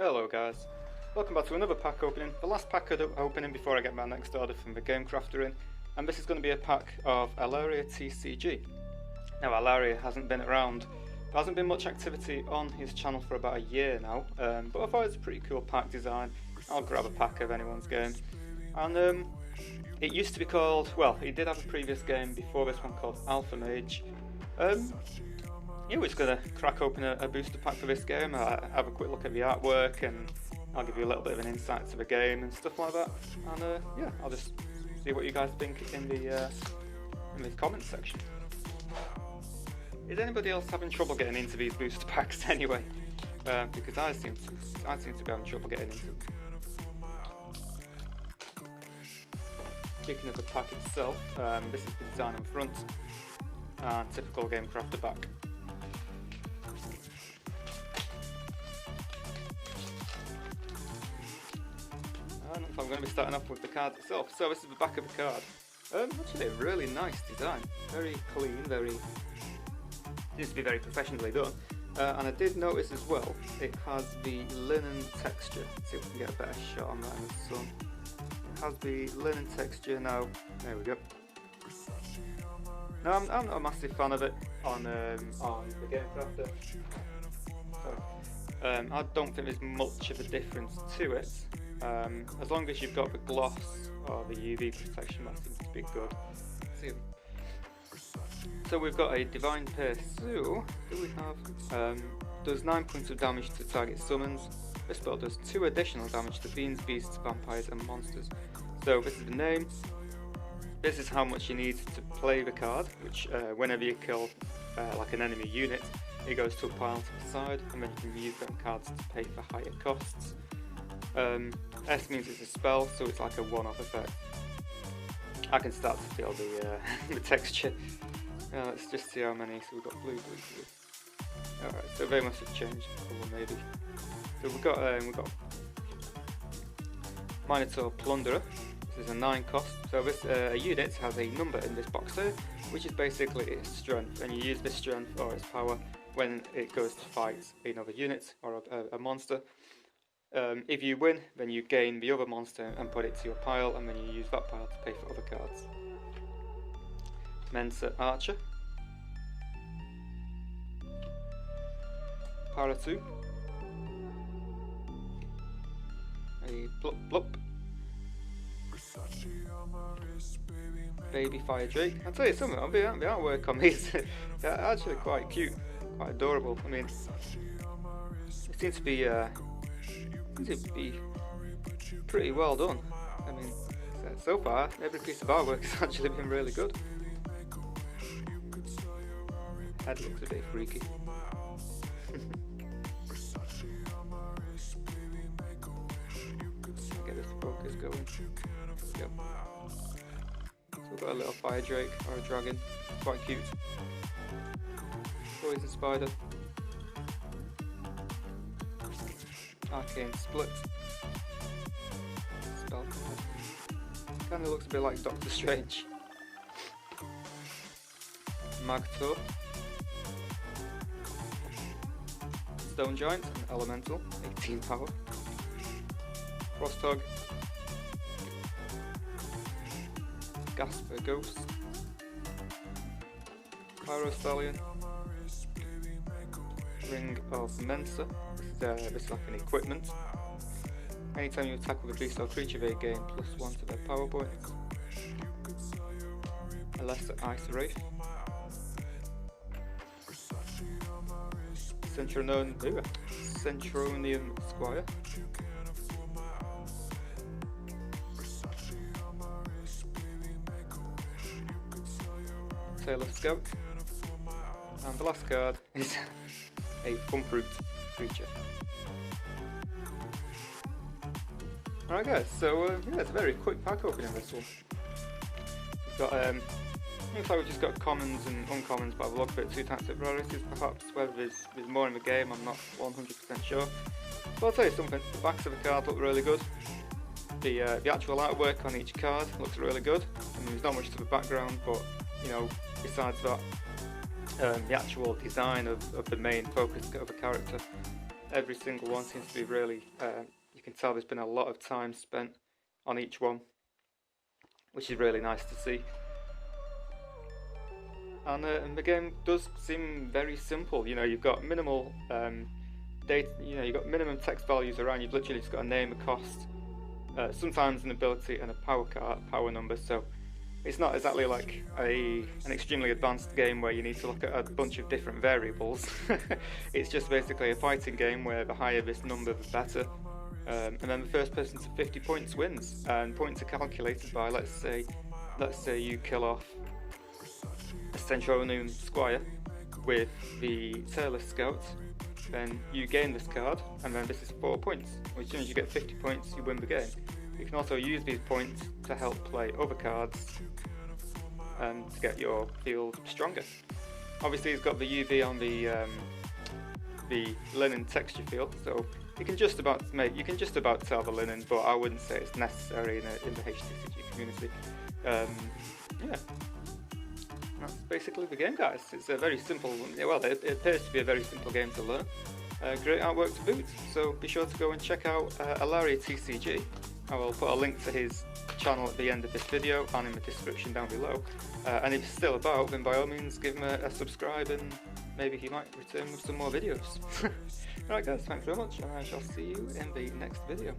Hello guys, welcome back to another pack opening, the last pack opening before I get my next order from the Game Crafter in, and this is going to be a pack of ALARIA TCG. Now ALARIA hasn't been around, there hasn't been much activity on his channel for about a year now, but I thought it's a pretty cool pack design. I'll grab a pack of anyone's game. And it used to be called, well, he did have a previous game before this one called Alpha Mage. Yeah, we're just going to crack open a booster pack for this game, have a quick look at the artwork, and I'll give you a little bit of an insight to the game and stuff like that. And yeah, I'll just see what you guys think in the comments section. Is anybody else having trouble getting into these booster packs anyway? Because I seem to be having trouble getting into them. Speaking of the pack itself, this is the design on front, and typical Game Crafter back. I'm going to be starting off with the card itself. So this is the back of the card. Actually a really nice design, very clean, seems to be very professionally done. And I did notice as well, it has the linen texture. Let's see if we can get a better shot on that in the sun. It has the linen texture now. There we go. Now I'm not a massive fan of it on the Game Crafter. I don't think there's much of a difference to it. As long as you've got the gloss or the UV protection, that seems to be good. So we've got a Divine Pursuit. Do we have? Does 9 points of damage to target summons. This spell does 2 additional damage to fiends, beasts, vampires and monsters. So this is the name. This is how much you need to play the card, which whenever you kill like an enemy unit, it goes to a pile to the side, and then you can use them cards to pay for higher costs. S means it's a spell, so it's like a one-off effect. I can start to feel the texture. Let's just see how many. So we've got blue. Alright, so they must have changed colour maybe. So we've got Minotaur Plunderer. This is a 9 cost. So this a unit has a number in this box here, which is basically its strength, and you use this strength or its power when it goes to fight another unit or a monster. If you win, then you gain the other monster and put it to your pile, and then you use that pile to pay for other cards. Mensa Archer. Paratu. A Blup. Baby Fire Drake. I'll tell you something, the artwork on these they're actually quite cute, quite adorable. I mean, it seems to be pretty well done. I mean, so far every piece of artwork has actually been really good. Head looks a bit freaky. Get this focus going. Yep. So we've got a little fire drake or a dragon, quite cute. Poison spider. Arcane Split. Spell card. Kinda looks a bit like Doctor Strange. Magtor. Stone Giant, an elemental, 18 power. Frosthog. Gasper Ghost. Pyro Stallion. Ring of Mensa. This is like an equipment. Anytime you attack with a beast or creature, they gain +1 to their power points. A lesser Ice Wraith. Centronium Squire. Tailor Scout. And the last card is a Thumproot creature. Alright guys, so yeah, it's a very quick pack opening this one. We've got looks like we've just got commons and uncommons, but I've looked at 2 types of rarities perhaps. Whether there's more in the game, I'm not 100% sure. But I'll tell you something, the backs of the card look really good. The actual artwork on each card looks really good. I mean, there's not much to the background, but you know, besides that, the actual design of the main focus of a character Every single one seems to be really, you can tell there's been a lot of time spent on each one, which is really nice to see. And the game does seem very simple. You know, you've got minimal data. You know, you've got minimum text values around. You've literally just got a name, a cost, sometimes an ability, and a power number. So it's not exactly like an extremely advanced game where you need to look at a bunch of different variables. It's just basically a fighting game where the higher this number, the better. And then the first person to 50 points wins. And points are calculated by, let's say you kill off a Centurion Squire with the Tailor Scout, then you gain this card, and then this is 4 points. As soon as you get 50 points, you win the game. You can also use these points to help play other cards and to get your field stronger. Obviously, it's got the UV on the linen texture field, so you can just about tell the linen, but I wouldn't say it's necessary in the HTCG community. Yeah. That's basically the game, guys. It's a very simple, well, it appears to be a very simple game to learn. Great artwork to boot, so be sure to go and check out ALARIA TCG. I will put a link to his channel at the end of this video and in the description down below. And if he's still about, then by all means give him a subscribe, and maybe he might return with some more videos. Alright guys, thanks very much, and I shall see you in the next video.